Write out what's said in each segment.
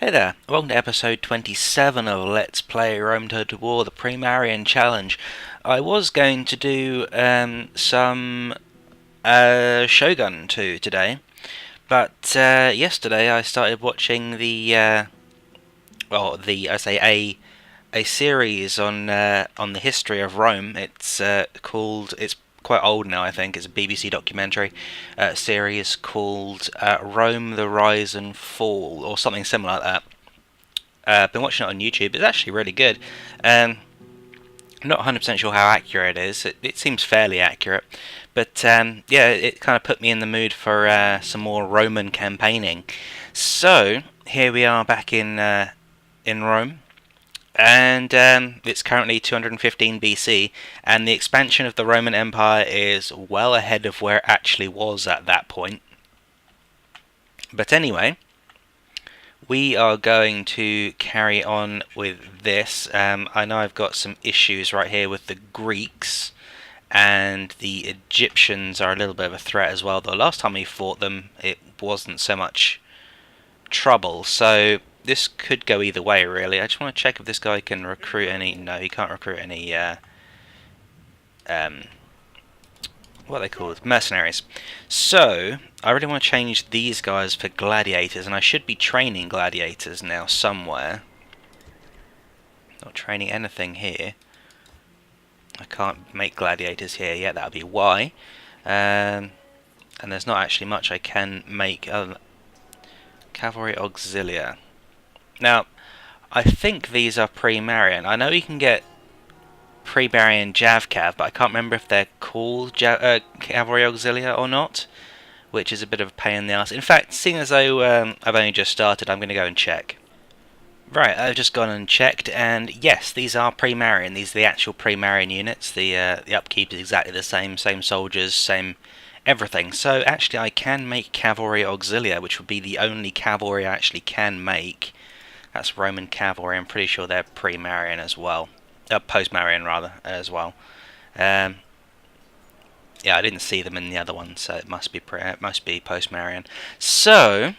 Hey there, welcome to episode 27 of Let's Play Rome Total War, the pre-marian challenge. I was going to do some Shogun 2 today, but yesterday I started watching a series on the history of Rome. It's quite old now, I think. It's a BBC documentary series called Rome, the Rise and Fall, or something similar like that. I've been watching it on YouTube. It's actually really good. I'm not 100% sure how accurate it is. It seems fairly accurate. But yeah, it kind of put me in the mood for some more Roman campaigning. So, here we are back in Rome. And it's currently 215 BC, and the expansion of the Roman Empire is well ahead of where it actually was at that point. But anyway, we are going to carry on with this. I know I've got some issues right here with the Greeks, and the Egyptians are a little bit of a threat as well. The last time we fought them, it wasn't so much trouble, so this could go either way, really. I just want to check if this guy can recruit any... No, he can't recruit any, what are they called? Mercenaries. So, I really want to change these guys for gladiators, and I should be training gladiators now somewhere. Not training anything here. I can't make gladiators here yet, that would be why. And there's not actually much I can make. Cavalry Auxilia. Now, I think these are pre-marian. I know you can get pre-marian Javcav, but I can't remember if they're called Cavalry Auxilia or not, which is a bit of a pain in the ass. In fact, seeing as though I've only just started, I'm going to go and check. Right, I've just gone and checked, and yes, these are pre-marian. These are the actual pre-marian units. The upkeep is exactly the same soldiers, same everything. So actually I can make Cavalry Auxilia, which would be the only cavalry I actually can make. That's Roman cavalry. I'm pretty sure they're pre-marian as well. Post-marian rather, as well. Yeah, I didn't see them in the other one, so it must be post-marian. So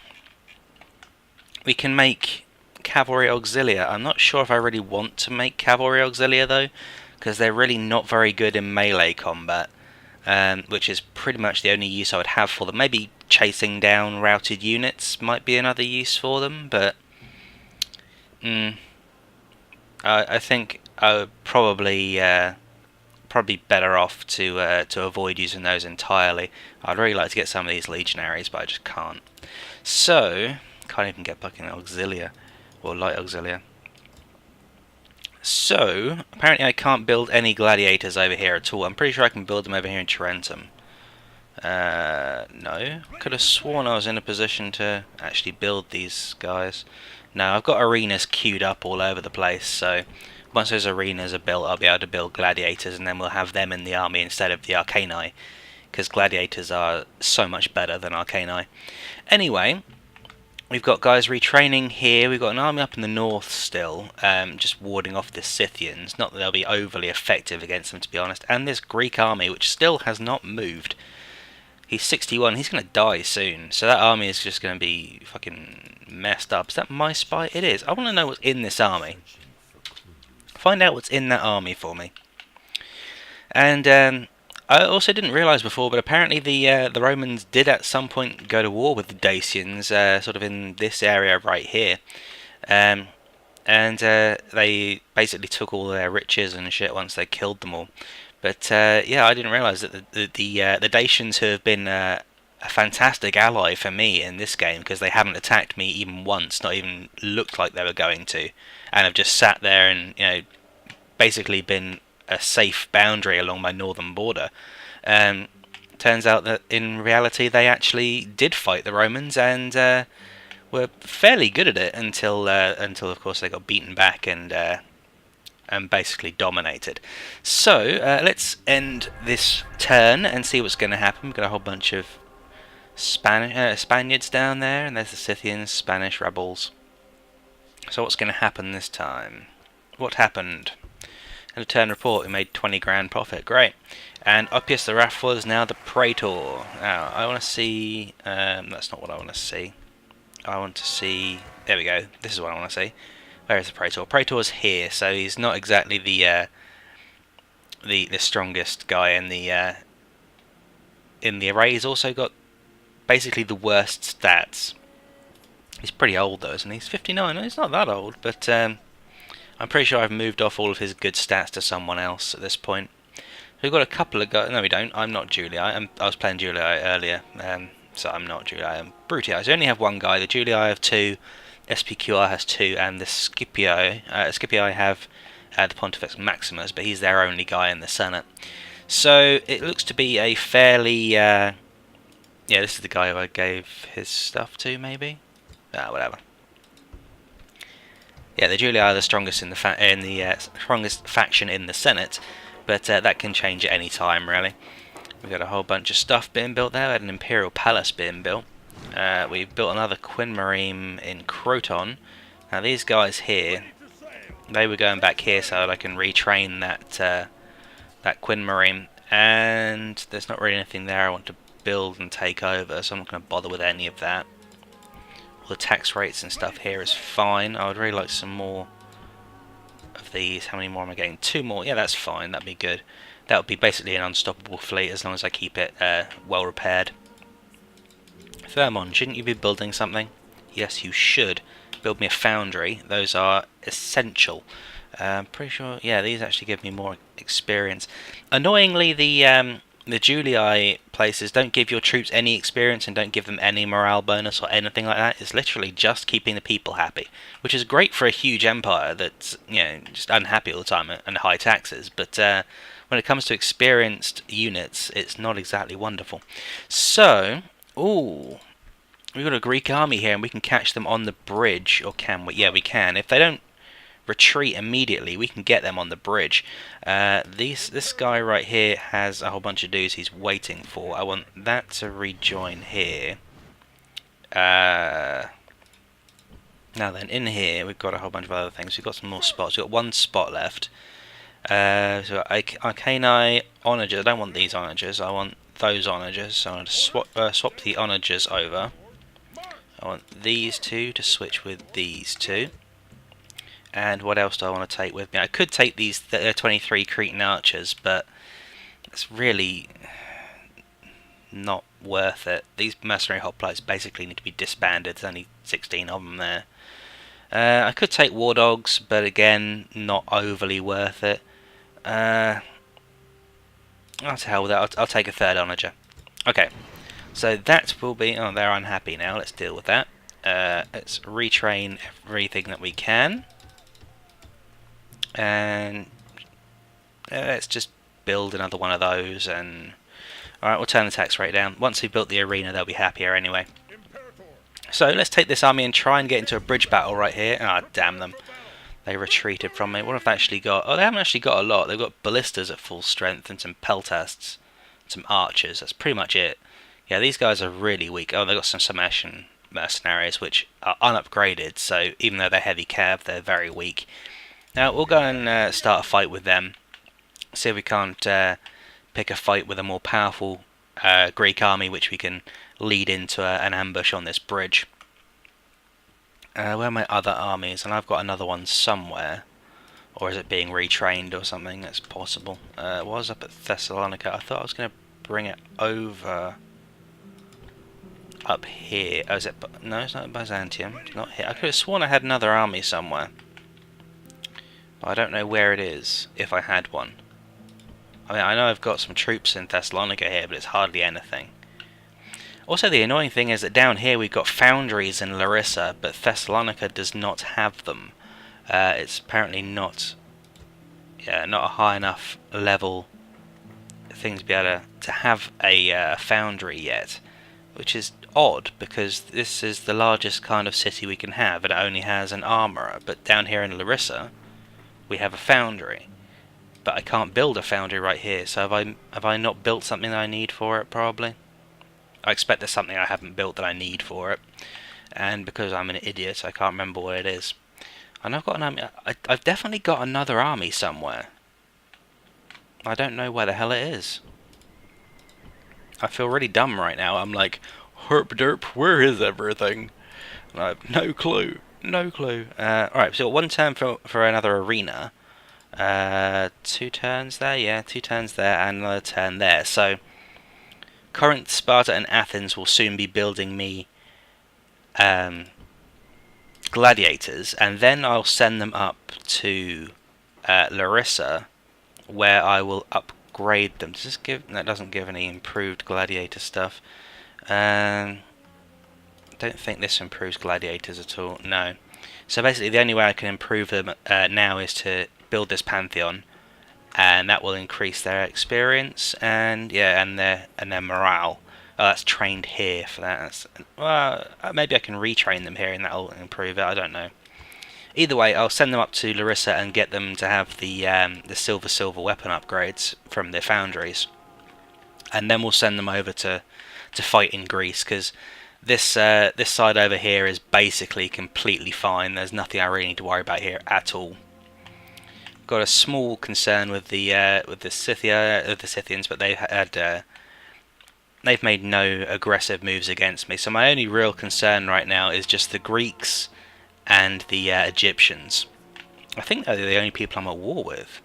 we can make Cavalry Auxilia. I'm not sure if I really want to make Cavalry Auxilia though, because they're really not very good in melee combat, which is pretty much the only use I would have for them. Maybe chasing down routed units might be another use for them, but I think I would probably better off to avoid using those entirely. I'd really like to get some of these legionaries, but I just can't. So, can't even get fucking Auxilia, or light Auxilia. So, apparently I can't build any gladiators over here at all. I'm pretty sure I can build them over here in Tarentum. No. Could have sworn I was in a position to actually build these guys. No, I've got arenas queued up all over the place, so once those arenas are built, I'll be able to build gladiators, and then we'll have them in the army instead of the Arcani, because gladiators are so much better than Arcani. Anyway, we've got guys retraining here. We've got an army up in the north still, just warding off the Scythians. Not that they'll be overly effective against them, to be honest. And this Greek army, which still has not moved. He's 61. He's going to die soon. So that army is just going to be fucking messed up. Is that my spy? It is. I want to know what's in this army. Find out what's in that army for me. And I also didn't realise before, but apparently the Romans did at some point go to war with the Dacians, sort of in this area right here, and they basically took all their riches and shit once they killed them all. But yeah, I didn't realise that the Dacians have been a fantastic ally for me in this game, because they haven't attacked me even once, not even looked like they were going to, and have just sat there and basically been a safe boundary along my northern border. Turns out that in reality they actually did fight the Romans and were fairly good at it until of course they got beaten back and basically dominated. So let's end this turn and see what's going to happen. We've got a whole bunch of Spaniards down there, and there's the Scythians, Spanish rebels. So what's going to happen this time? What happened? In a turn report, we made 20 grand profit. Great. And Oppius the Wrathful is now the Praetor. Now, I want to see... that's not what I want to see. I want to see... There we go. This is what I want to see. Where is the Praetor? Praetor's here, so he's not exactly the strongest guy in the array. He's also got basically the worst stats. He's pretty old though, isn't he? He's 59. No, he's not that old, but I'm pretty sure I've moved off all of his good stats to someone else at this point. We've got a couple of guys. No, we don't. I'm not Julii. I was playing Julii earlier, so I'm not Julii. I'm Brutii. So I only have one guy. The Julii I have two. SPQR has two, and the Scipio. Scipio I have the Pontifex Maximus, but he's their only guy in the Senate. So it looks to be a fairly. Yeah, this is the guy who I gave his stuff to, maybe. Whatever. Yeah, the Julii are the strongest in the strongest faction in the Senate, but that can change at any time, really. We've got a whole bunch of stuff being built there. We had an Imperial Palace being built. We've built another Queen in Croton. Now these guys here, they were going back here so that I can retrain that Queen Marine, and there's not really anything there I want to build and take over, so I'm not going to bother with any of that. All the tax rates and stuff here is fine. I would really like some more of these. How many more am I getting? 2 more. Yeah, that's fine. That'd be good. That would be basically an unstoppable fleet as long as I keep it well repaired. Thermon, shouldn't you be building something? Yes, you should. Build me a foundry. Those are essential. I'm pretty sure, yeah, these actually give me more experience. Annoyingly, the Julii places don't give your troops any experience and don't give them any morale bonus or anything like that. It's literally just keeping the people happy, which is great for a huge empire that's, you know, just unhappy all the time and high taxes. But when it comes to experienced units, it's not exactly wonderful. So, ooh, we've got a Greek army here, and we can catch them on the bridge, or can we? Yeah, we can. If they don't retreat immediately, we can get them on the bridge. This guy right here has a whole bunch of dudes he's waiting for. I want that to rejoin here. Now then, in here we've got a whole bunch of other things. We've got some more spots. We've got 1 spot left. So Arcani onagers. I don't want these onagers. I want those onagers. So I'm going to swap the onagers over. I want these two to switch with these two. And what else do I want to take with me? I could take these 23 Cretan archers, but it's really not worth it. These mercenary hoplites basically need to be disbanded. There's only 16 of them there. I could take war dogs, but again, not overly worth it. Oh, to hell with that. I'll take a 3rd onager. Okay, so that will be... Oh, they're unhappy now. Let's deal with that. Let's retrain everything that we can. And let's just build another one of those, and alright, we'll turn the tax rate down. Once we've built the arena, they'll be happier anyway. So let's take this army and try and get into a bridge battle right here. Ah, damn them. They retreated from me. What have they actually got? Oh, they haven't actually got a lot. They've got ballistas at full strength and some peltasts, some archers. That's pretty much it. Yeah, these guys are really weak. Oh, they've got some Sarmatian mercenaries, which are unupgraded, so even though they're heavy cav, they're very weak. Now, we'll go and start a fight with them. See if we can't pick a fight with a more powerful Greek army, which we can lead into an ambush on this bridge. Where are my other armies? And I've got another one somewhere. Or is it being retrained or something? That's possible. It was up at Thessalonica. I thought I was going to bring it over up here. Oh, is it? No, it's not Byzantium. It's not here. I could have sworn I had another army somewhere. But I don't know where it is, if I had one. I mean, I know I've got some troops in Thessalonica here, but it's hardly anything. Also, the annoying thing is that down here we've got foundries in Larissa, but Thessalonica does not have them. It's apparently not a high enough level thing to be able to have a foundry yet, which is odd, because this is the largest kind of city we can have, and it only has an armourer. But down here in Larissa, we have a foundry, but I can't build a foundry right here. So have I not built something that I need for it? Probably. I expect there's something I haven't built that I need for it, and because I'm an idiot, I can't remember what it is. And I've got an army. I've definitely got another army somewhere. I don't know where the hell it is. I feel really dumb right now. I'm like, herp derp, where is everything? I have no clue. No clue. Alright, so 1 turn for another arena. 2 turns there, yeah, 2 turns there, and another turn there. So, Corinth, Sparta, and Athens will soon be building me gladiators, and then I'll send them up to Larissa, where I will upgrade them. Does this give? That doesn't give any improved gladiator stuff. Don't think this improves gladiators at all. No. So basically, the only way I can improve them now is to build this pantheon, and that will increase their experience and yeah, and their morale. Oh, that's trained here for that. Well, maybe I can retrain them here, and that'll improve it. I don't know. Either way, I'll send them up to Larissa and get them to have the silver weapon upgrades from their foundries, and then we'll send them over to fight in Greece, because this side over here is basically completely fine. There's nothing I really need to worry about here at all. Got a small concern with the Scythians, but they've made no aggressive moves against me. So my only real concern right now is just the Greeks and the Egyptians. I think they're the only people I'm at war with.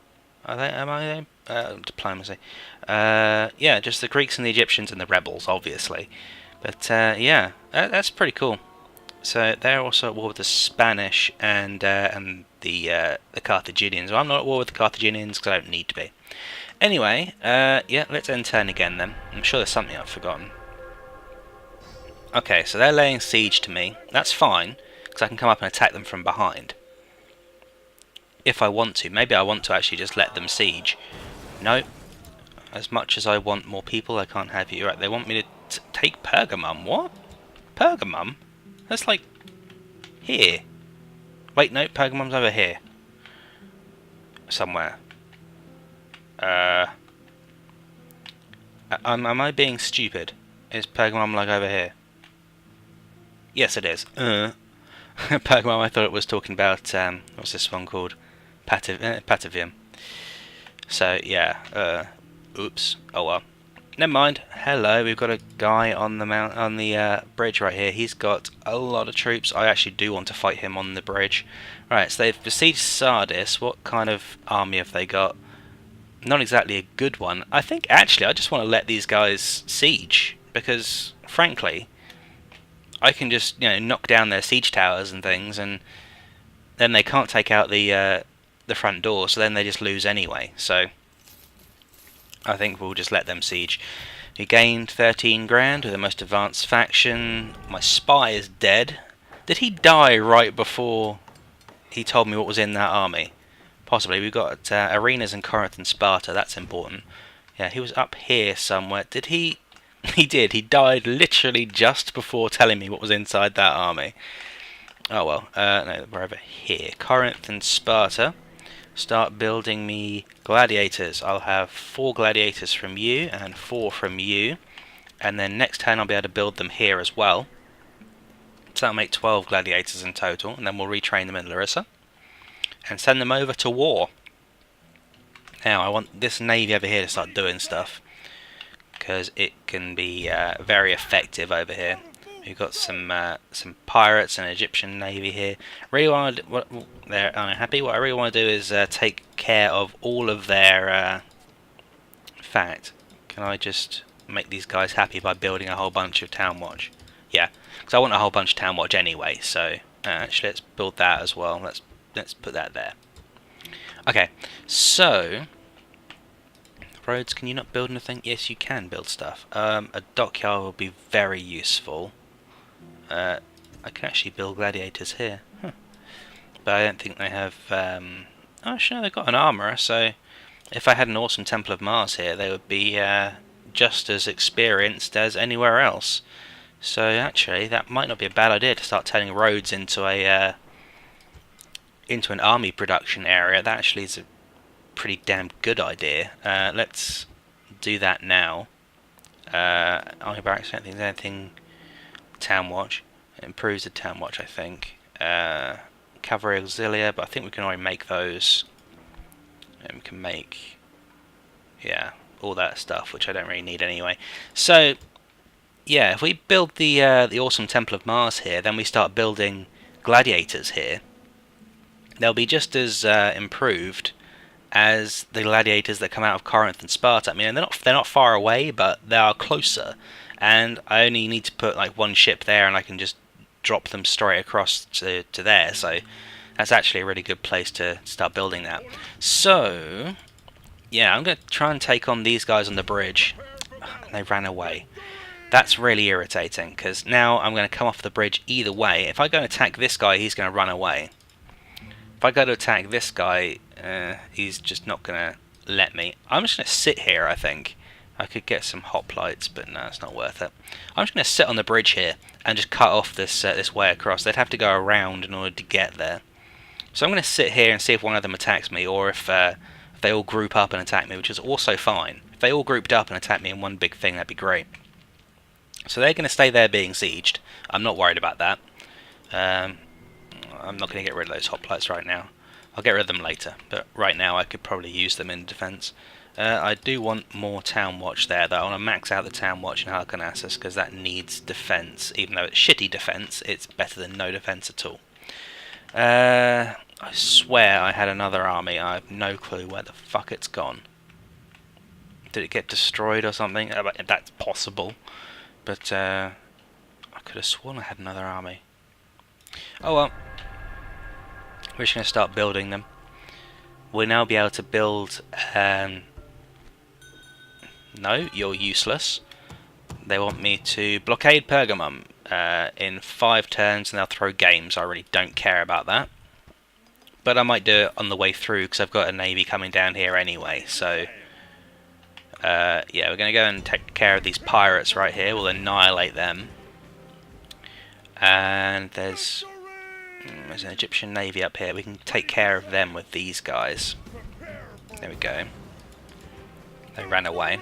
Are they? Am I? Diplomacy. Yeah, just the Greeks and the Egyptians and the rebels, obviously. But yeah, that's pretty cool. So they're also at war with the Spanish and the Carthaginians. Well, I'm not at war with the Carthaginians because I don't need to be. Anyway, yeah, let's end turn again then. I'm sure there's something I've forgotten. Okay, so they're laying siege to me. That's fine, because I can come up and attack them from behind. If I want to. Maybe I want to actually just let them siege. No. As much as I want more people, I can't have you. Right, they want me to take Pergamum. What? Pergamum? That's like here. Wait, no, Pergamum's over here. Somewhere. Am I being stupid? Is Pergamum like over here? Yes, it is. Pergamum, I thought it was talking about, what's this one called? Patavium. So, yeah, oops. Oh well. Never mind. Hello, we've got a guy on the bridge right here. He's got a lot of troops. I actually do want to fight him on the bridge. Right, so they've besieged Sardis. What kind of army have they got? Not exactly a good one. I think actually I just want to let these guys siege, because frankly I can just knock down their siege towers and things, and then they can't take out the front door, so then they just lose anyway. So I think we'll just let them siege. We gained 13 grand with the most advanced faction. My spy is dead. Did he die right before he told me what was in that army? Possibly. We've got arenas in Corinth and Sparta. That's important. Yeah, he was up here somewhere. Did he? He did. He died literally just before telling me what was inside that army. Oh well. No, we're over here. Corinth and Sparta. Start building me gladiators. I'll have 4 gladiators from you and 4 from you. And then next turn I'll be able to build them here as well. So that'll make 12 gladiators in total. And then we'll retrain them in Larissa and send them over to war. Now I want this navy over here to start doing stuff, because it can be very effective over here. We've got some pirates and Egyptian navy here. Really want to, they're unhappy. What I really want to do is take care of all of their. In fact, can I just make these guys happy by building a whole bunch of town watch? Yeah, because I want a whole bunch of town watch anyway. So actually, let's build that as well. Let's put that there. Okay, so roads. Can you not build anything? Yes, you can build stuff. A dockyard will be very useful. I can actually build gladiators here, but I don't think they have. Oh, actually, no, they've got an armourer. So if I had an awesome Temple of Mars here, they would be just as experienced as anywhere else. So actually, that might not be a bad idea to start turning roads into a into an army production area. That actually is a pretty damn good idea. Let's do that now. Army barracks, I don't think there's anything. Town watch. It improves the town watch, I think. Cavalry auxilia, but I think we can already make those. And we can make, yeah, all that stuff, which I don't really need anyway. So yeah, if we build the awesome Temple of Mars here, then we start building gladiators here. They'll be just as improved as the gladiators that come out of Corinth and Sparta. I mean, they're not far away, but they are closer. And I only need to put like one ship there, and I can just drop them straight across to there. So that's actually a really good place to start building that. So yeah, I'm going to try and take on these guys on the bridge. And they ran away. That's really irritating, because now I'm going to come off the bridge either way. If I go and attack this guy, he's going to run away. If I go to attack this guy, he's just not going to let me. I'm just going to sit here, I think. I could get some hoplites, but no, it's not worth it. I'm just going to sit on the bridge here and just cut off this way across. They'd have to go around in order to get there. So I'm going to sit here and see if one of them attacks me, or if they all group up and attack me, which is also fine. If they all grouped up and attacked me in one big thing, that'd be great. So they're going to stay there being sieged. I'm not worried about that. I'm not going to get rid of those hoplites right now. I'll get rid of them later, but right now I could probably use them in defence. I do want more town watch there, though. I want to max out the town watch in Halicarnassus, because that needs defence. Even though it's shitty defence, it's better than no defence at all. I swear I had another army. I have no clue where the fuck it's gone. Did it get destroyed or something? That's possible. But I could have sworn I had another army. Oh well. We're just going to start building them. We'll now be able to build... No, you're useless. They want me to blockade Pergamum in 5 turns, and they'll throw games. I really don't care about that. But I might do it on the way through, because I've got a navy coming down here anyway. So, yeah, we're going to go and take care of these pirates right here. We'll annihilate them. And there's an Egyptian navy up here. We can take care of them with these guys. There we go. They ran away.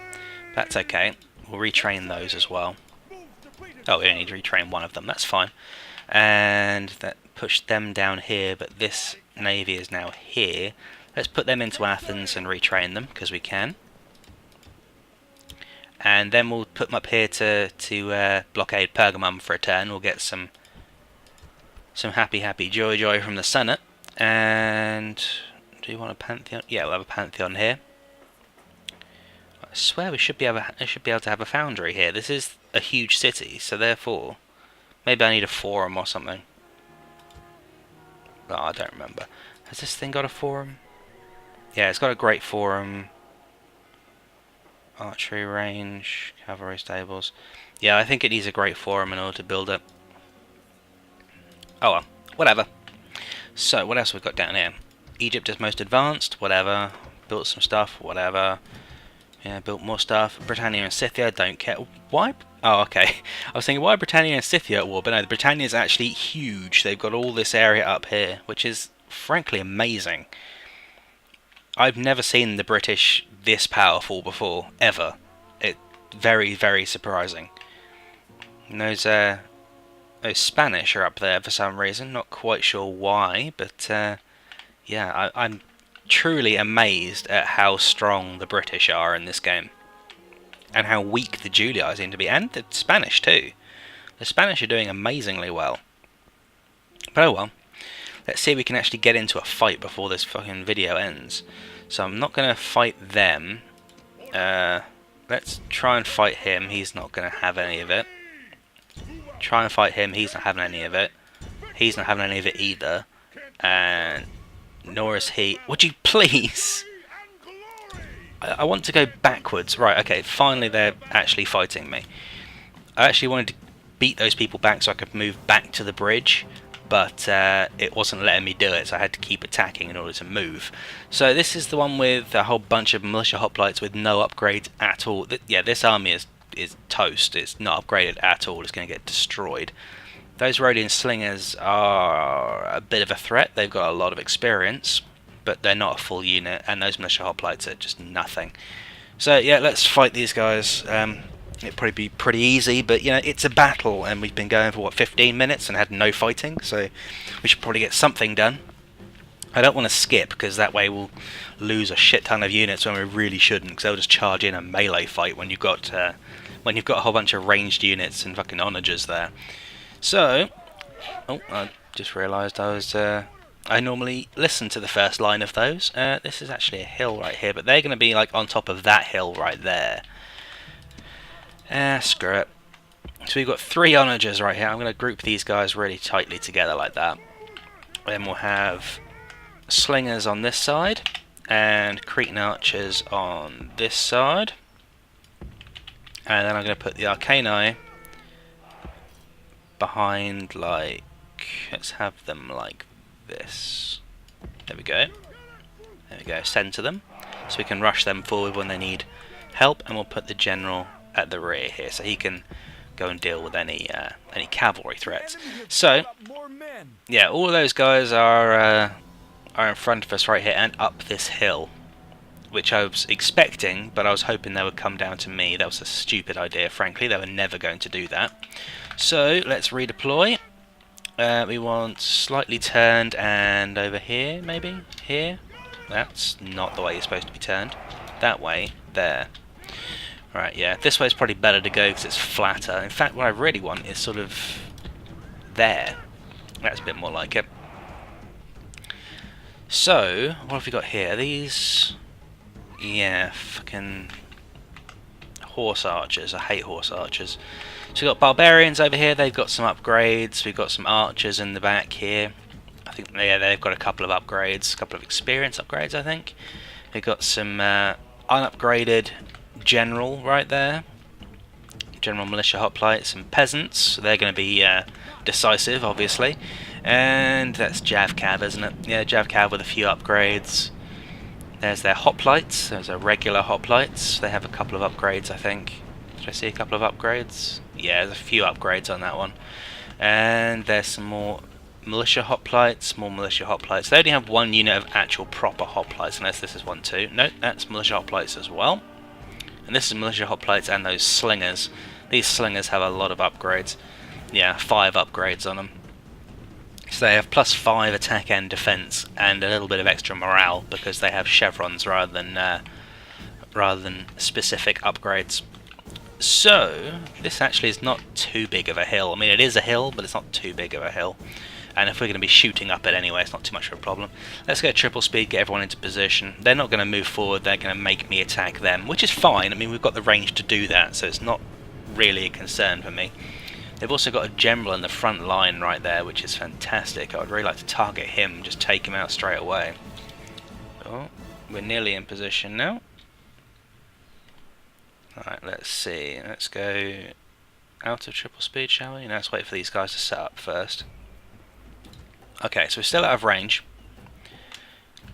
That's okay. We'll retrain those as well. Oh, we only need to retrain one of them. That's fine. And that pushed them down here, but this navy is now here. Let's put them into Athens and retrain them, because we can. And then we'll put them up here to blockade Pergamum for a turn. We'll get some happy joy from the Senate. And do you want a pantheon? Yeah, we'll have a pantheon here. I swear we should be able to have a foundry here. This is a huge city, so therefore maybe I need a forum or something. Oh, I don't remember. Has this thing got a forum? Yeah, it's got a great forum. Archery range, cavalry stables. Yeah, I think it needs a great forum in order to build it. Oh well, whatever. So, what else have we got down here? Egypt is most advanced, whatever. Built some stuff, whatever. Yeah, built more stuff. Britannia and Scythia, don't care. Why? Oh, okay. I was thinking, why are Britannia and Scythia at war? But no, Britannia is actually huge. They've got all this area up here, which is frankly amazing. I've never seen the British this powerful before, ever. It's very, very surprising. And those Spanish are up there for some reason. Not quite sure why, but yeah, I'm truly amazed at how strong the British are in this game. And how weak the Julii seem to be. And the Spanish too. The Spanish are doing amazingly well. But oh well. Let's see if we can actually get into a fight before this fucking video ends. So I'm not going to fight them. Let's try and fight him. He's not going to have any of it. Try and fight him. He's not having any of it. He's not having any of it either. And nor is he. Would you please? I want to go backwards. Right, okay, finally they're actually fighting me. I actually wanted to beat those people back so I could move back to the bridge, but it wasn't letting me do it, so I had to keep attacking in order to move. So this is the one with a whole bunch of militia hoplites with no upgrades at all. Yeah, this army is toast. It's not upgraded at all. It's going to get destroyed. Those Rhodian slingers are a bit of a threat. They've got a lot of experience, but they're not a full unit, and those militia hoplites are just nothing. So yeah, let's fight these guys. It'd probably be pretty easy, but you know, it's a battle, and we've been going for what, 15 minutes and had no fighting, so we should probably get something done. I don't want to skip, because that way we'll lose a shit ton of units when we really shouldn't, because they'll just charge in a melee fight when you've got a whole bunch of ranged units and fucking onagers there. So, oh, I just realised I normally listen to the first line of those. This is actually a hill right here, but they're going to be like on top of that hill right there. Screw it. So we've got 3 onagers right here. I'm going to group these guys really tightly together like that. Then we'll have slingers on this side and Cretan archers on this side. And then I'm going to put the Arcani behind, like, let's have them like this. There we go. There we go, center them. So we can rush them forward when they need help, and we'll put the general at the rear here so he can go and deal with any cavalry threats. So, yeah, all of those guys are in front of us right here and up this hill, which I was expecting, but I was hoping they would come down to me. That was a stupid idea, frankly. They were never going to do that. So, let's redeploy. We want slightly turned, and over here, maybe? Here? That's not the way you're supposed to be turned. That way, there. Right, yeah, this way is probably better to go because it's flatter. In fact, what I really want is sort of there. That's a bit more like it. So, what have we got here? These... yeah, fucking horse archers. I hate horse archers. So we've got barbarians over here. They've got some upgrades. We've got some archers in the back here. I think, yeah, they've got a couple of upgrades. A couple of experience upgrades, I think. We've got some unupgraded general right there. General militia hoplites and peasants. So they're going to be decisive, obviously. And that's Javcav, isn't it? Yeah, Javcav with a few upgrades. There's their hoplites. There's a regular hoplites. They have a couple of upgrades, I think. Did I see a couple of upgrades? Yeah, there's a few upgrades on that one. And there's some more militia hoplites, more militia hoplites. They only have one unit of actual proper hoplites, unless this is one too. No, that's militia hoplites as well. And this is militia hoplites and those slingers. These slingers have a lot of upgrades. Yeah, 5 upgrades on them. So they have +5 attack and defense, and a little bit of extra morale because they have chevrons rather than specific upgrades. So this actually is not too big of a hill. I mean, it is a hill, but it's not too big of a hill. And if we're going to be shooting up it anyway, it's not too much of a problem. Let's go triple speed, get everyone into position. They're not going to move forward, they're going to make me attack them, which is fine. I mean, we've got the range to do that, so it's not really a concern for me. They've also got a general in the front line right there, which is fantastic. I would really like to target him and just take him out straight away. Oh, we're nearly in position now. Alright, let's see. Let's go out of triple speed, shall we? Now let's wait for these guys to set up first. Okay, so we're still out of range,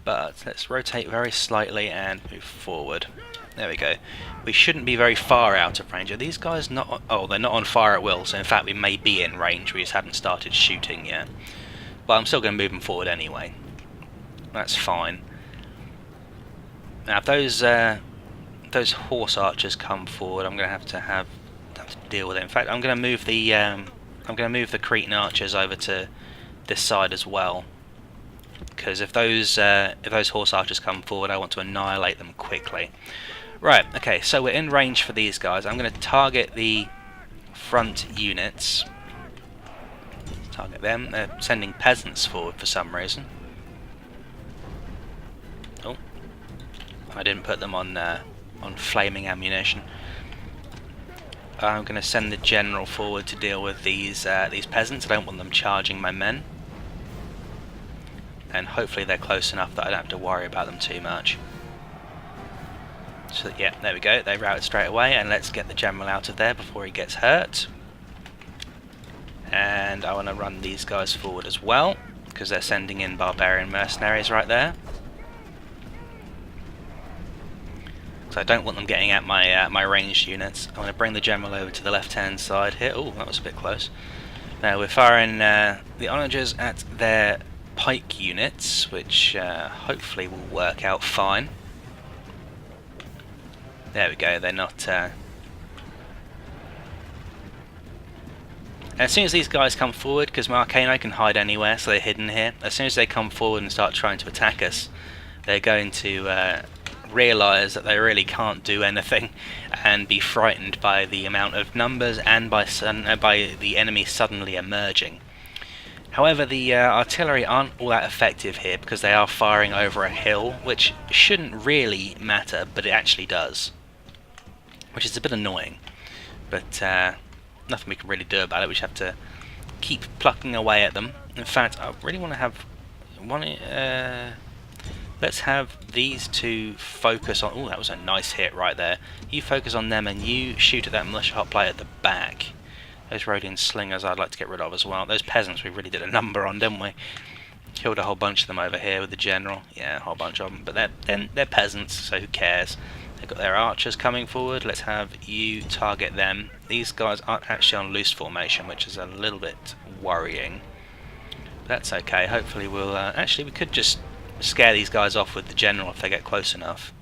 but let's rotate very slightly and move forward. There we go. We shouldn't be very far out of range. Are these guys not... oh, they're not on fire at will, so in fact we may be in range. We just haven't started shooting yet. But I'm still going to move them forward anyway. That's fine. Now, if those horse archers come forward, I'm going to have to deal with it. In fact, I'm going to move the Cretan archers over to this side as well, because if those horse archers come forward, I want to annihilate them quickly. Right, okay, so we're in range for these guys. I'm going to target the front units. Target them. They're sending peasants forward for some reason. Oh, I didn't put them on flaming ammunition. I'm going to send the general forward to deal with these peasants. I don't want them charging my men. And hopefully they're close enough that I don't have to worry about them too much. So yeah, there we go, they routed straight away, and let's get the general out of there before he gets hurt. And I want to run these guys forward as well, because they're sending in barbarian mercenaries right there. So I don't want them getting at my ranged units. I want to bring the general over to the left hand side here. Oh, that was a bit close. Now we're firing the onagers at their pike units, which hopefully will work out fine. There we go, they're not As soon as these guys come forward, because Marcano can hide anywhere, so they're hidden here, as soon as they come forward and start trying to attack us, they're going to realise that they really can't do anything and be frightened by the amount of numbers and by the enemy suddenly emerging. However, the artillery aren't all that effective here because they are firing over a hill, which shouldn't really matter, but it actually does, which is a bit annoying. But nothing we can really do about it. We just have to keep plucking away at them. In fact, I really want to have one. Let's have these two focus on. Oh, that was a nice hit right there. You focus on them and you shoot at that militia hoplite at the back. Those Rhodian slingers I'd like to get rid of as well. Those peasants we really did a number on, didn't we? Killed a whole bunch of them over here with the general. Yeah, a whole bunch of them. But they're peasants, so who cares? They've got their archers coming forward. Let's have you target them. These guys aren't actually on loose formation, which is a little bit worrying. But that's okay. Hopefully we'll... actually, we could just scare these guys off with the general if they get close enough.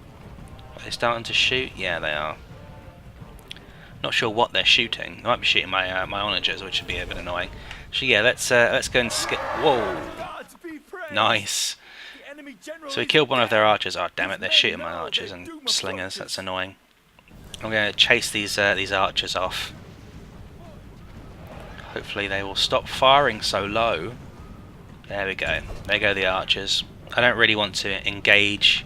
Are they starting to shoot? Yeah, they are. Not sure what they're shooting. They might be shooting my my onagers, which would be a bit annoying. So yeah, let's go and skip. Whoa! Nice. So we killed one of their archers. Oh damn it! They're shooting my archers and slingers. That's annoying. I'm going to chase these archers off. Hopefully they will stop firing so low. There we go. There go the archers. I don't really want to engage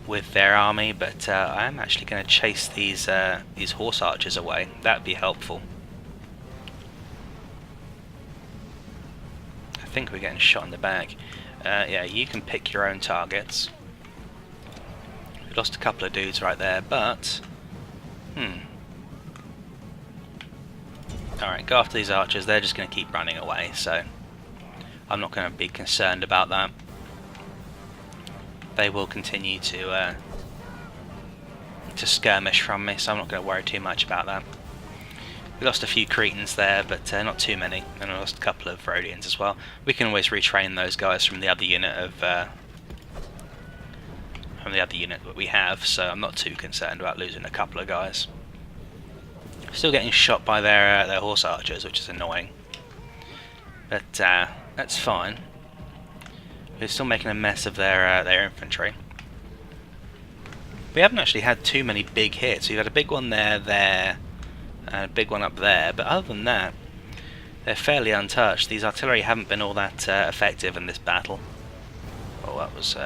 with their army, but I am actually going to chase these horse archers away. That'd be helpful. I think we're getting shot in the back. Yeah, you can pick your own targets. We lost a couple of dudes right there, but Alright, go after these archers. They're just going to keep running away, so I'm not going to be concerned about that. They will continue to skirmish from me, so I'm not going to worry too much about that. We lost a few Cretans there, but not too many, and we lost a couple of Rhodians as well. We can always retrain those guys from the other unit that we have, so I'm not too concerned about losing a couple of guys. Still getting shot by their horse archers, which is annoying, but that's fine. We're still making a mess of their infantry. We haven't actually had too many big hits. We've had a big one there, and a big one up there, but other than that, they're fairly untouched. These artillery haven't been all that effective in this battle. Oh, that was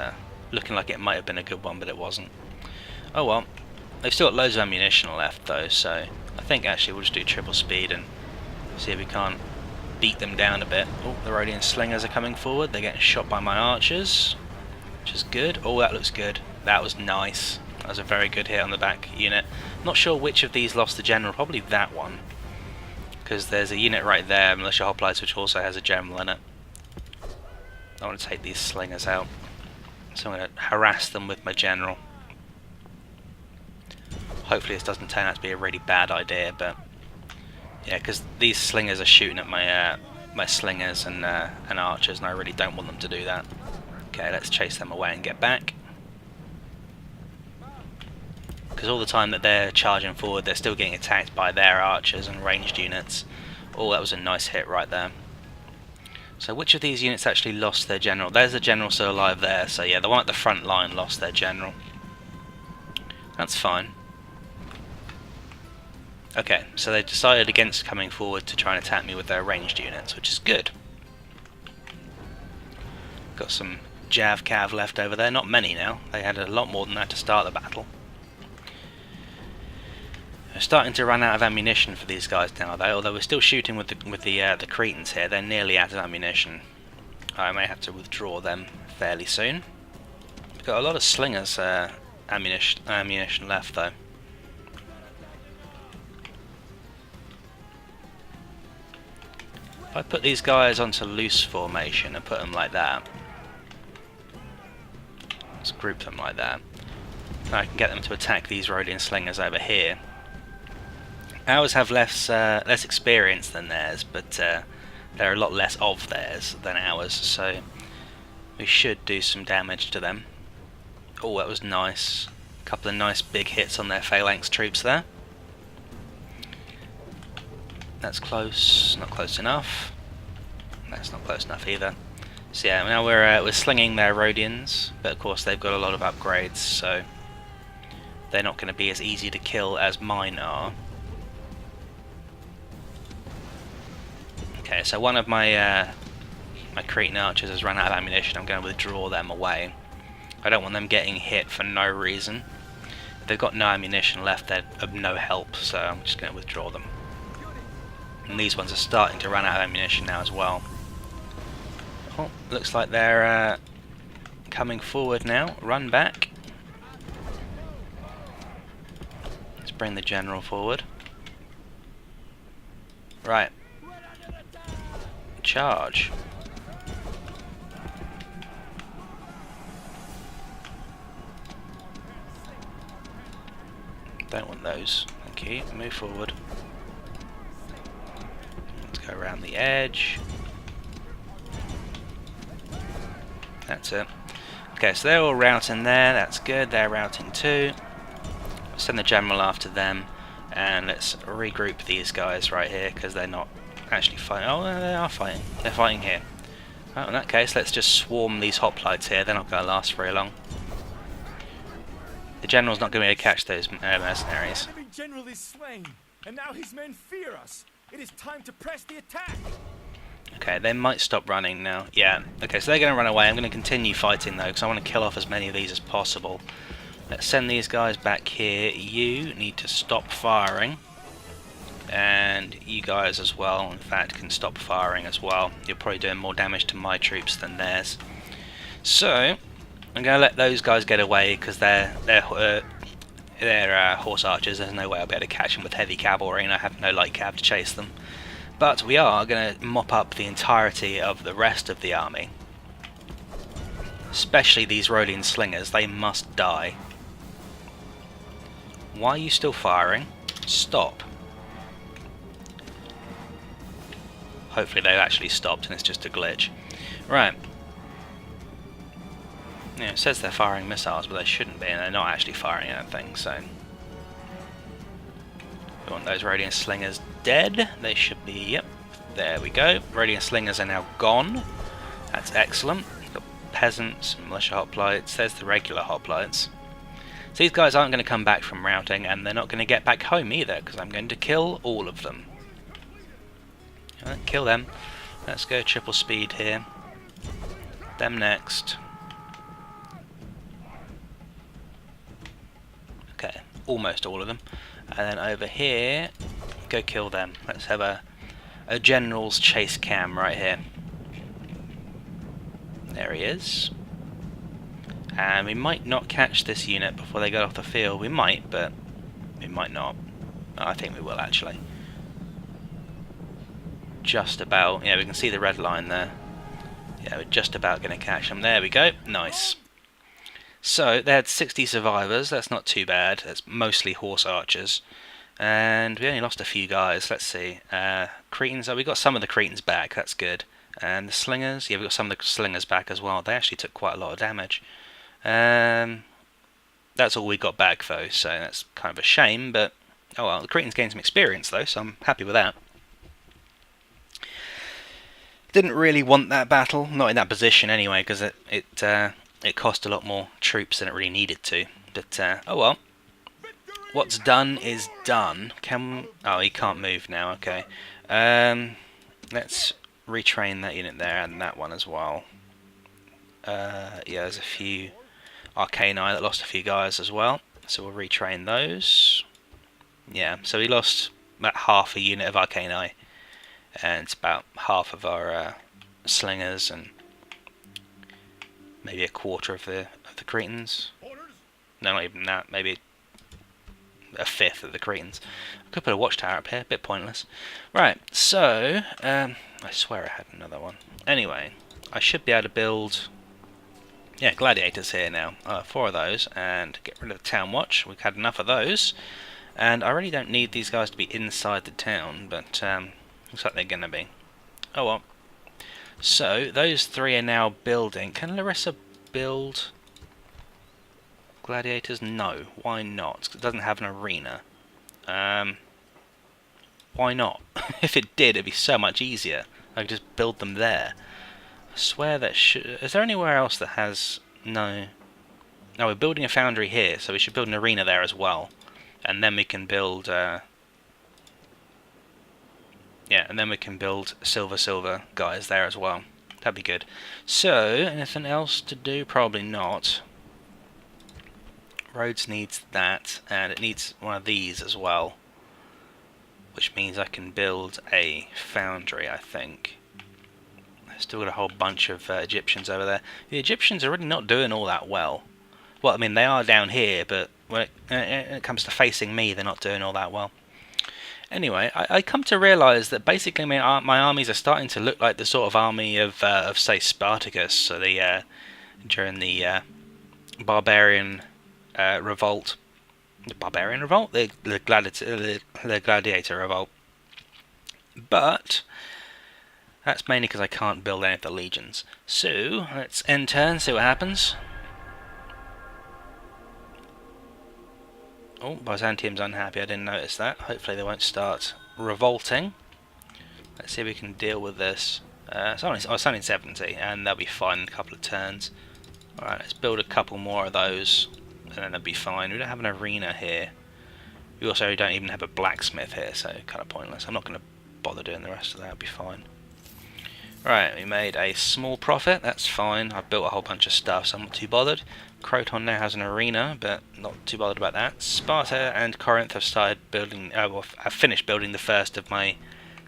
looking like it might have been a good one, but it wasn't. Oh well. They've still got loads of ammunition left though, so I think actually we'll just do triple speed and see if we can't beat them down a bit. Oh, the Rhodian slingers are coming forward. They're getting shot by my archers, which is good. Oh, that looks good. That was nice. That was a very good hit on the back unit. Not sure which of these lost the general. Probably that one, because there's a unit right there, militia hoplites, which also has a general in it. I want to take these slingers out, so I'm going to harass them with my general. Hopefully this doesn't turn out to be a really bad idea, but yeah, because these slingers are shooting at my slingers and archers, and I really don't want them to do that. Okay, let's chase them away and get back. Because all the time that they're charging forward, they're still getting attacked by their archers and ranged units. Oh, that was a nice hit right there. So which of these units actually lost their general? There's the general still alive there, so yeah, the one at the front line lost their general. That's fine. Okay, so they decided against coming forward to try and attack me with their ranged units, which is good. Got some Jav Cav left over there, not many now. They had a lot more than that to start the battle. We're starting to run out of ammunition for these guys now, though. Although we're still shooting with the Cretans here, they're nearly out of ammunition. I may have to withdraw them fairly soon. We've got a lot of slingers ammunition left, though. If I put these guys onto loose formation and put them like that, let's group them like that, and I can get them to attack these Rhodian slingers over here. Ours have less experience than theirs, but there are a lot less of theirs than ours, so we should do some damage to them. Oh, that was nice. A couple of nice big hits on their phalanx troops there. That's close. Not close enough. That's not close enough either. So yeah, now we're slinging their Rhodians, but of course they've got a lot of upgrades, so they're not going to be as easy to kill as mine are. Okay, so one of my my Cretan archers has run out of ammunition. I'm going to withdraw them away. I don't want them getting hit for no reason. If they've got no ammunition left, they're of no help, so I'm just going to withdraw them. And these ones are starting to run out of ammunition now as well. Oh, looks like they're coming forward now. Run back. Let's bring the general forward. Right. Charge. Don't want those. Thank you. Move forward. Let's go around the edge. That's it. Okay, so they're all routing there. That's good. They're routing too. Send the general after them, and let's regroup these guys right here because they're not actually fighting. Oh, they are fighting. They're fighting here. Well, in that case, let's just swarm these hoplites here. They're not going to last very long. The general's not going to be able to catch those mercenaries. The enemy general is slain, and now his men fear us. It is time to press the attack. Okay, they might stop running now. Yeah, okay, so they're going to run away. I'm going to continue fighting though, because I want to kill off as many of these as possible. Let's send these guys back here. You need to stop firing. And you guys as well, in fact, can stop firing as well. You're probably doing more damage to my troops than theirs. So, I'm going to let those guys get away, because they're horse archers. There's no way I'll be able to catch them with heavy cavalry, and I have no light cav to chase them. But we are going to mop up the entirety of the rest of the army. Especially these Rhodian slingers, they must die. Why are you still firing? Stop. Hopefully they've actually stopped and it's just a glitch. Right. Yeah, it says they're firing missiles, but they shouldn't be, and they're not actually firing anything, so... We want those Rhodian slingers dead. They should be, yep, there we go. Rhodian slingers are now gone. That's excellent. We've got peasants, militia hoplites, there's the regular hoplites. So these guys aren't going to come back from routing, and they're not going to get back home either, because I'm going to kill all of them. Right, kill them. Let's go triple speed here. Them next. Okay, almost all of them. And then over here, go kill them. Let's have a general's chase cam right here. There he is. And we might not catch this unit before they get off the field. We might, but we might not. I think we will actually. Just about. Yeah, we can see the red line there. Yeah, we're just about going to catch them. There we go. Nice. So, they had 60 survivors. That's not too bad. That's mostly horse archers. And we only lost a few guys. Let's see. Cretans. Oh, we got some of the Cretans back. That's good. And the slingers. Yeah, we got some of the slingers back as well. They actually took quite a lot of damage. That's all we got back though, so that's kind of a shame, but oh well, the Cretans gained some experience though, so I'm happy with that. Didn't really want that battle, not in that position anyway, because it cost a lot more troops than it really needed to. But oh well, what's done is done. Oh, he can't move now. Okay, let's retrain that unit there and that one as well. Yeah, there's a few Arcani that lost a few guys as well, so we'll retrain those. Yeah, so we lost about half a unit of Arcani, and it's about half of our slingers, and maybe a quarter of the Cretans. No, not even that. Maybe a fifth of the Cretans. I could put a watchtower up here. A bit pointless. Right. So I swear I had another one. Anyway, I should be able to build. Yeah, gladiators here now. 4 of those, and get rid of the town watch. We've had enough of those, and I really don't need these guys to be inside the town, but looks like they're going to be. Oh well. So those 3 are now building. Can Larissa build gladiators? No. Why not? 'Cause it doesn't have an arena. why not? If it did, it'd be so much easier. I could just build them there. I swear that is there anywhere else that has... No. No, we're building a foundry here, so we should build an arena there as well. And then we can build... yeah, and then we can build silver guys there as well. That'd be good. So, anything else to do? Probably not. Roads needs that, and it needs one of these as well. Which means I can build a foundry, I think. I've still got a whole bunch of Egyptians over there. The Egyptians are really not doing all that well. Well, I mean, they are down here, but when it comes to facing me, they're not doing all that well. Anyway, I come to realise that basically my armies are starting to look like the sort of army of say, Spartacus, so during the barbarian revolt. The barbarian revolt? The gladiator revolt. But that's mainly because I can't build any of the legions. So, let's end turn, see what happens. Oh, Byzantium's unhappy, I didn't notice that. Hopefully they won't start revolting. Let's see if we can deal with this. It's only 70, and they'll be fine in a couple of turns. Alright, let's build a couple more of those, and then they'll be fine. We don't have an arena here. We also don't even have a blacksmith here, so kind of pointless. I'm not going to bother doing the rest of that, it'll be fine. Right, we made a small profit, that's fine. I built a whole bunch of stuff, so I'm not too bothered. Croton now has an arena, but not too bothered about that. Sparta and Corinth have started building, well, I've finished building the first of my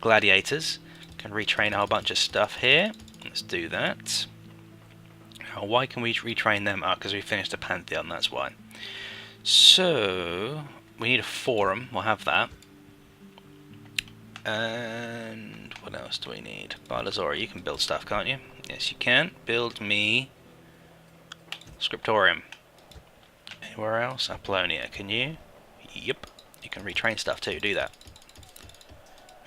gladiators. Can retrain a whole bunch of stuff here. Let's do that. Now, why can we retrain them? Because we finished the Pantheon, that's why. So, we need a forum, we'll have that. And what else do we need? Barlazora, you can build stuff, can't you? Yes, you can. Build me Scriptorium. Anywhere else? Apollonia, can you? Yep. You can retrain stuff too, do that.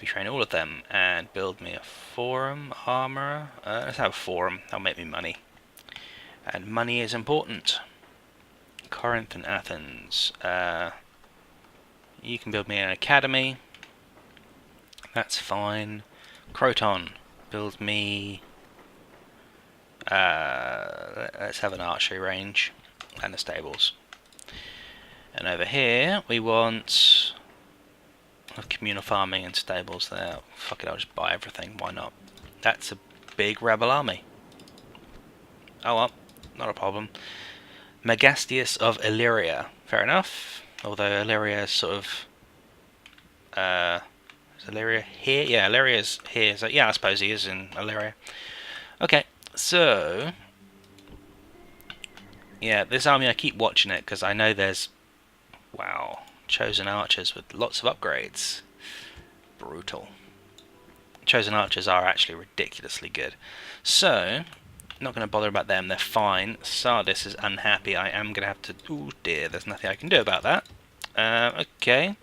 Retrain all of them and build me a forum, armourer. Let's have a forum, that'll make me money. And money is important. Corinth and Athens. You can build me an academy. That's fine. Croton, build me... let's have an archery range and the stables. And over here we want communal farming and stables there. Fuck it, I'll just buy everything, why not? That's a big rebel army. Oh well, not a problem. Megastius of Illyria, fair enough. Although Illyria is sort of... is Illyria here? Yeah, Illyria's here, so yeah, I suppose he is in Illyria. Okay. So, yeah, this army, I keep watching it because I know there's, wow, chosen archers with lots of upgrades. Brutal. Chosen archers are actually ridiculously good. So, not going to bother about them, they're fine. Sardis is unhappy, I am going to have to, oh dear, there's nothing I can do about that. Okay.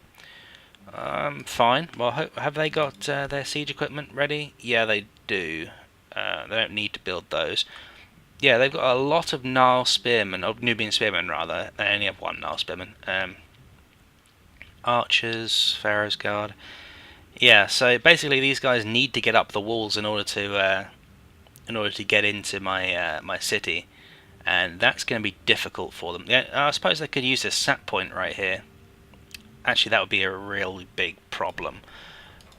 Fine. Well, have they got their siege equipment ready? Yeah, they do. They don't need to build those. Yeah, they've got a lot of Nile spearmen, or Nubian spearmen rather. They only have one Nile spearman. Archers, Pharaoh's Guard. Yeah, so basically these guys need to get up the walls in order to get into my my city, and that's going to be difficult for them. Yeah, I suppose they could use this sap point right here. Actually, that would be a really big problem.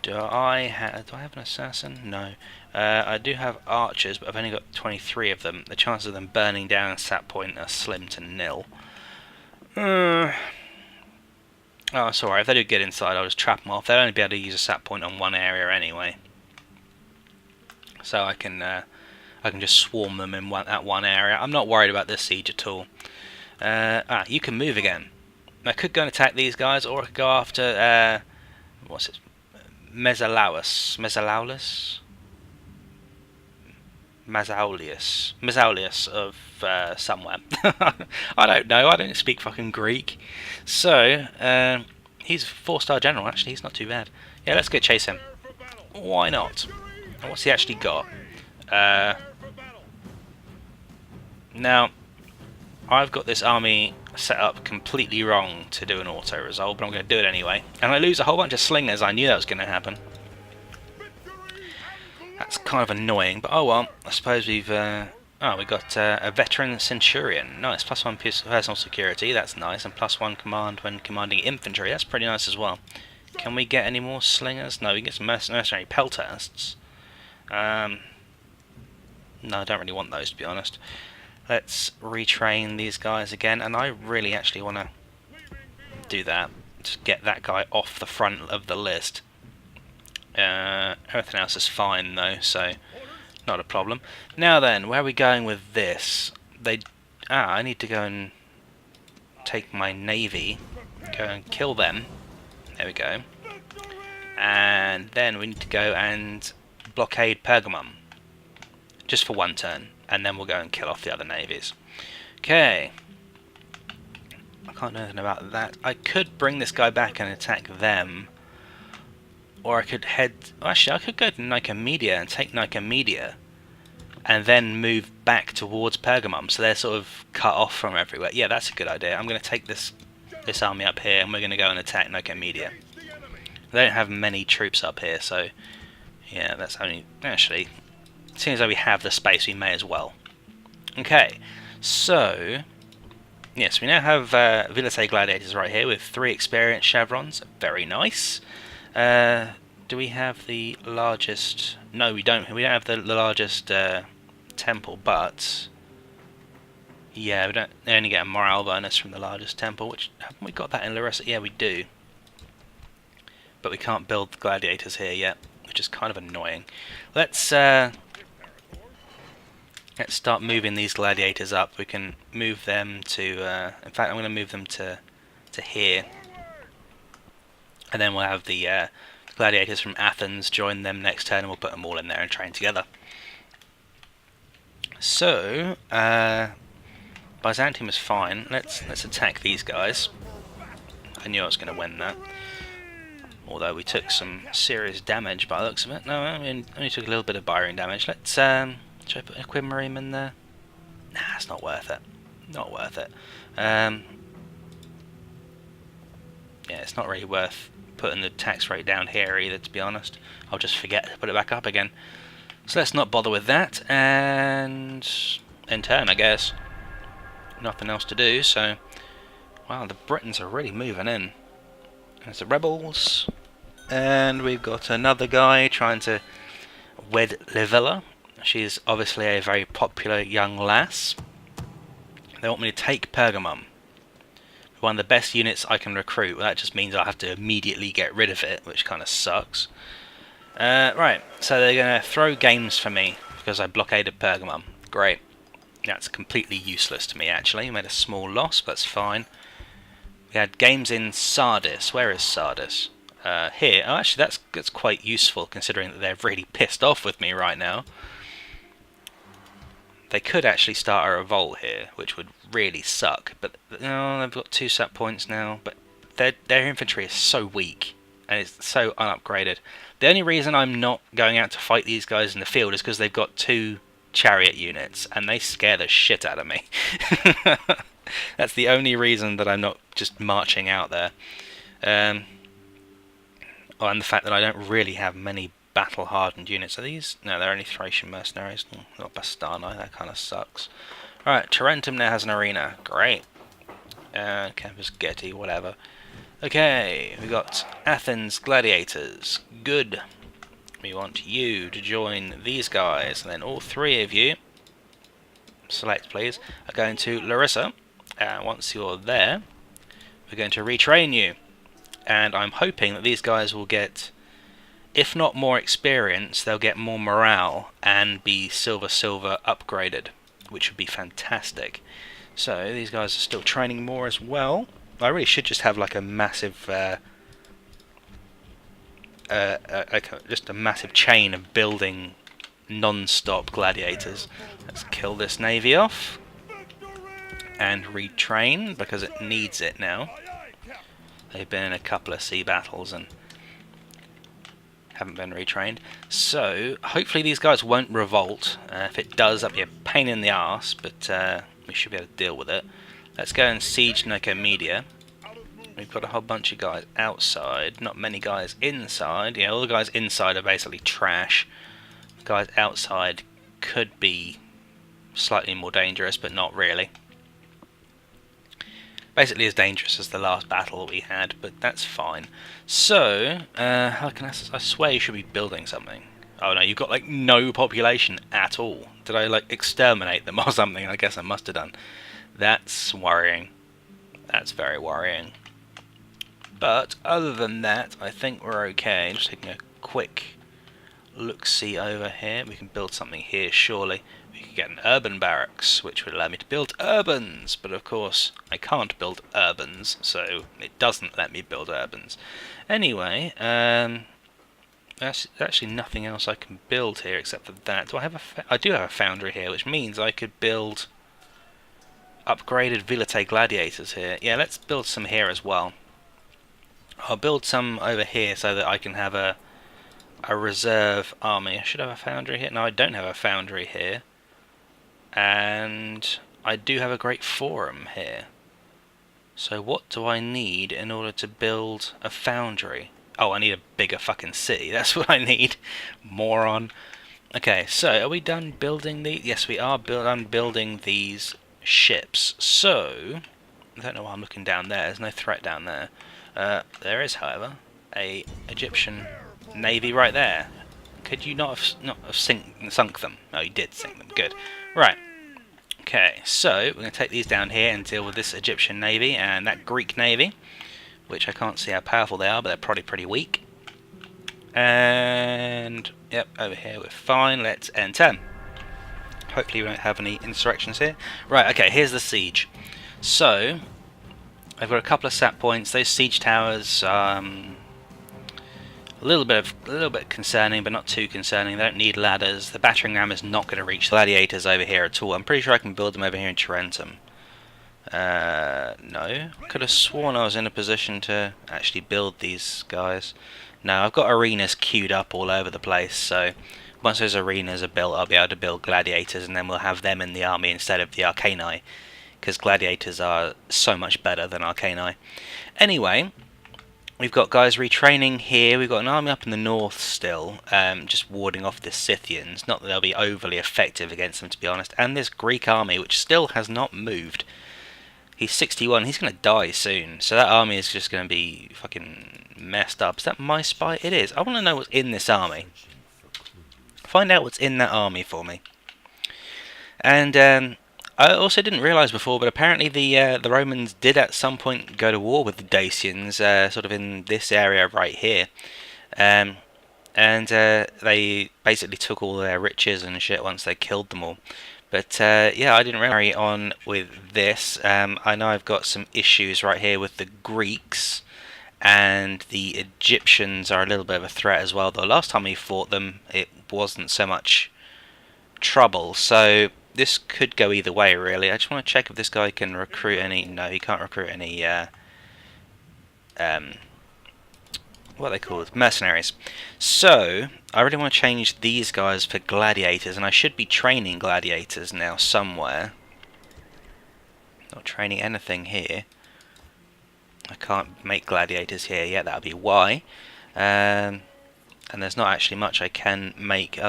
Do I have an assassin? No. I do have archers, but I've only got 23 of them. The chances of them burning down a sap point are slim to nil. Oh, sorry. If they do get inside, I'll just trap them off. They'll only be able to use a sap point on one area anyway. So I can just swarm them in that one area. I'm not worried about this siege at all. You can move again. I could go and attack these guys, or I could go after what's it? Mesalaus of somewhere. I don't know, I don't speak fucking Greek. So, he's a 4-star general actually, he's not too bad. Yeah, let's go chase him. Why not? And what's he actually got? Now, I've got this army set up completely wrong to do an auto-resolve, but I'm going to do it anyway. And I lose a whole bunch of slingers. I knew that was going to happen. That's kind of annoying, but oh well. I suppose we've... we got a veteran centurion. Nice, +1 personal security, that's nice. And +1 command when commanding infantry, that's pretty nice as well. Can we get any more slingers? No, we can get some mercenary peltasts. No, I don't really want those, to be honest. Let's retrain these guys again, and I really actually want to do that. Just get that guy off the front of the list. Everything else is fine though, so not a problem. Now then, where are we going with this? I need to go and take my navy, go and kill them. There we go. And then we need to go and blockade Pergamum. Just for one turn, and then we'll go and kill off the other navies. Okay. I can't do anything about that. I could bring this guy back and attack them. Or I could actually, I could go to Nicomedia and take Nicomedia, and then move back towards Pergamum, so they're sort of cut off from everywhere. Yeah, that's a good idea. I'm going to take this army up here, and we're going to go and attack Nicomedia. They don't have many troops up here, so yeah, that's only... Actually, seeing as though we have the space, we may as well. Okay, so... Yes, we now have Vilite Gladiators right here with 3 experience chevrons. Very nice. Do we have the largest... No, we don't. We don't have the largest temple, but... Yeah, they only get a morale bonus from the largest temple, which... Haven't we got that in Larissa? Yeah, we do. But we can't build the gladiators here yet, which is kind of annoying. Let's start moving these gladiators up. We can move them to... in fact, I'm going to move them to here. And then we'll have the gladiators from Athens join them next turn, and we'll put them all in there and train together. So, Byzantium is fine. Let's attack these guys. I knew I was going to win that. Although we took some serious damage by the looks of it. No, I mean, only took a little bit of Byron damage. Let's, should I put a Quid in there? Nah, it's not worth it. Not worth it. Yeah, it's not really worth putting the tax rate down here either, to be honest. I'll just forget to put it back up again. So let's not bother with that, and in turn, I guess. Nothing else to do, so... Wow, the Britons are really moving in. There's the rebels, and we've got another guy trying to wed Livilla. She's obviously a very popular young lass. They want me to take Pergamum. One of the best units I can recruit. Well, that just means I have to immediately get rid of it, which kind of sucks. Right, so they're going to throw games for me because I blockaded Pergamum. Great. That's completely useless to me, actually. We made a small loss, but that's fine. We had games in Sardis. Where is Sardis? Here. Oh, actually, that's quite useful, considering that they're really pissed off with me right now. They could actually start a revolt here, which would really suck. But no, they've got 2 set points now. But their infantry is so weak, and it's so unupgraded. The only reason I'm not going out to fight these guys in the field is because they've got 2 chariot units, and they scare the shit out of me. That's the only reason that I'm not just marching out there. And the fact that I don't really have many battle-hardened units. Are these? No, they're only Thracian mercenaries, not Bastani. That kind of sucks. Alright, Tarentum now has an arena. Great. Campus Getty, whatever. Okay, we got Athens Gladiators. Good. We want you to join these guys, and then all 3 of you, select please, are going to Larissa. Once you're there, we're going to retrain you. And I'm hoping that these guys will get, if not more experience, they'll get more morale and be silver upgraded, which would be fantastic. So these guys are still training more as well. I really should just have like a massive, just a massive chain of building non-stop gladiators. Let's kill this navy off and retrain because it needs it now. They've been in a couple of sea battles and haven't been retrained. So hopefully these guys won't revolt. If it does, that'll be a pain in the arse, but We should be able to deal with it. Let's go and siege Nicomedia. We've got a whole bunch of guys outside, not many guys inside. Yeah, all the guys inside are basically trash. The guys outside could be slightly more dangerous, but not really. Basically as dangerous as the last battle we had, but that's fine. So, how can I swear you should be building something. Oh no, you've got like no population at all. Did I like exterminate them or something? I guess I must have done. That's worrying. That's very worrying. But other than that, I think we're okay. Just taking a quick look-see over here. We can build something here, surely. We could get an urban barracks, which would allow me to build urbans. But of course, I can't build urbans, so it doesn't let me build urbans. Anyway, there's actually nothing else I can build here except for that. Do I have I do have a foundry here, which means I could build upgraded Vilite gladiators here. Yeah, let's build some here as well. I'll build some over here so that I can have a reserve army. I should have a foundry here. No, I don't have a foundry here. And I do have a great forum here. So what do I need in order to build a foundry? Oh, I need a bigger fucking city. That's what I need. Moron. Okay, so are we done building the... Yes, we are done building these ships. So, I don't know why I'm looking down there. There's no threat down there. There is, however, a Egyptian navy right there. Could you not have sunk them? No, you did sink them. Good. Right. Okay, so we're going to take these down here and deal with this Egyptian navy and that Greek navy, which I can't see how powerful they are, but they're probably pretty weak. And, yep, over here we're fine. Let's enter. Hopefully we won't have any insurrections here. Right, okay, here's the siege. So, I've got a couple of sap points. Those siege towers, a little bit concerning, but not too concerning. They don't need ladders. The battering ram is not going to reach the gladiators over here at all. I'm pretty sure I can build them over here in Tarentum. No. Could have sworn I was in a position to actually build these guys. No, I've got arenas queued up all over the place, so once those arenas are built, I'll be able to build gladiators, and then we'll have them in the army instead of the Arcani, because gladiators are so much better than Arcani. Anyway, we've got guys retraining here. We've got an army up in the north still, just warding off the Scythians. Not that they'll be overly effective against them, to be honest. And this Greek army, which still has not moved. He's 61. He's going to die soon. So that army is just going to be fucking messed up. Is that my spy? It is. I want to know what's in this army. Find out what's in that army for me. And I also didn't realise before, but apparently the Romans did at some point go to war with the Dacians, sort of in this area right here. And they basically took all their riches and shit once they killed them all. But yeah, I didn't really carry on with this. I know I've got some issues right here with the Greeks, and the Egyptians are a little bit of a threat as well. Though last time we fought them, it wasn't so much trouble. So this could go either way, really. I just want to check if this guy can recruit any... No, he can't recruit any... what are they called? Mercenaries. So, I really want to change these guys for gladiators, and I should be training gladiators now somewhere. Not training anything here. I can't make gladiators here yet, that'll be why. And there's not actually much I can make.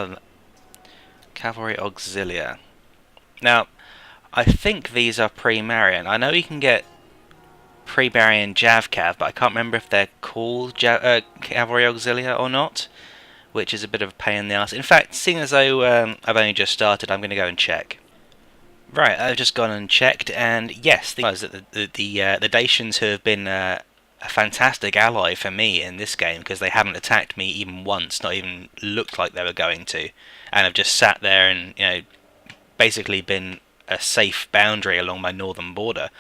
Cavalry Auxilia. Now, I think these are pre-marian. I know you can get pre-marian Javcav, but I can't remember if they're called Cavalry Auxilia or not, which is a bit of a pain in the ass. In fact, seeing as though I've only just started, I'm going to go and check. Right, I've just gone and checked, and yes, the Dacians have been a fantastic ally for me in this game, because they haven't attacked me even once, not even looked like they were going to, and have just sat there and, you know, basically been a safe boundary along my northern border.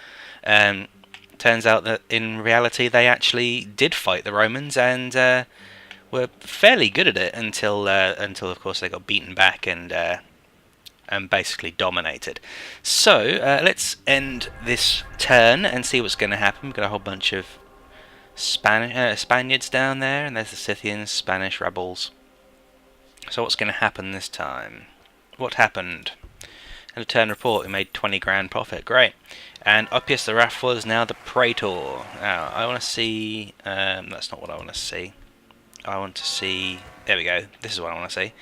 Turns out that in reality they actually did fight the Romans and were fairly good at it until of course they got beaten back and basically dominated. So let's end this turn and see what's going to happen. We've got a whole bunch of Spaniards down there, and there's the Scythians, Spanish rebels. So what's going to happen this time? What happened? And a turn report, we made 20 grand profit. Great. And Oppius the Wrathful is now the Praetor. Now, I want to see... that's not what I want to see. I want to see... There we go. This is what I want to see.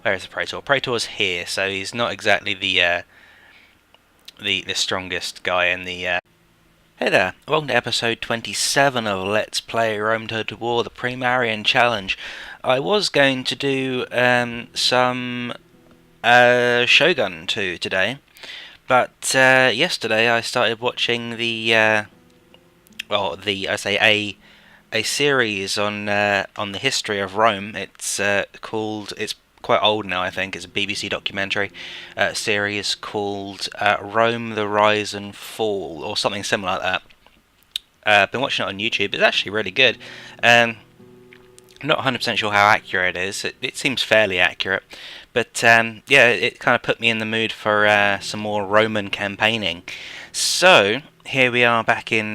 Where is the Praetor? Praetor's here, so he's not exactly the strongest guy in the... Hey there, welcome to episode 27 of Let's Play Rome Total War, the pre-marian challenge. I was going to do some Shogun 2 today, but yesterday I started watching a series on the history of Rome. It's quite old now, I think. It's a BBC documentary series called Rome, the Rise and Fall, or something similar like that. I've been watching it on YouTube. It's actually really good. I'm not 100% sure how accurate it is. It seems fairly accurate. But yeah, it kind of put me in the mood for some more Roman campaigning. So, here we are back in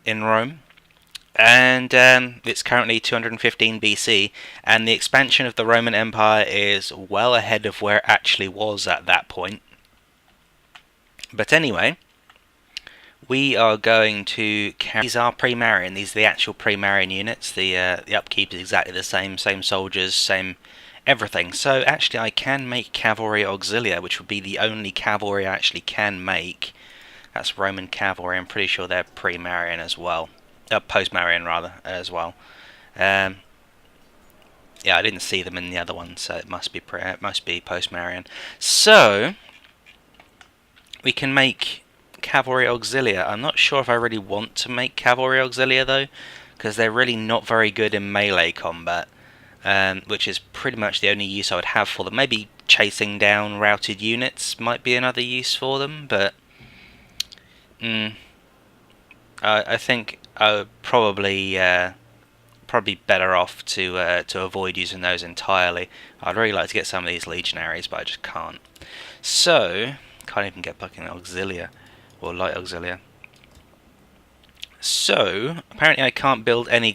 Rome. And it's currently 215 BC, and the expansion of the Roman Empire is well ahead of where it actually was at that point. But anyway, we are going to carry... These are pre-marian, these are the actual pre-marian units. The upkeep is exactly the same soldiers, same everything. So actually I can make cavalry auxilia, which would be the only cavalry I actually can make. That's Roman cavalry. I'm pretty sure they're pre-marian as well. Post-marian rather, as well. Yeah, I didn't see them in the other one, so it must be post-marian. So we can make cavalry auxilia. I'm not sure if I really want to make cavalry auxilia though, because they're really not very good in melee combat, which is pretty much the only use I would have for them. Maybe chasing down routed units might be another use for them, but I think I would probably better off to avoid using those entirely. I'd really like to get some of these legionaries, but I just can't. So, can't even get fucking auxilia, or light auxilia. So, apparently I can't build any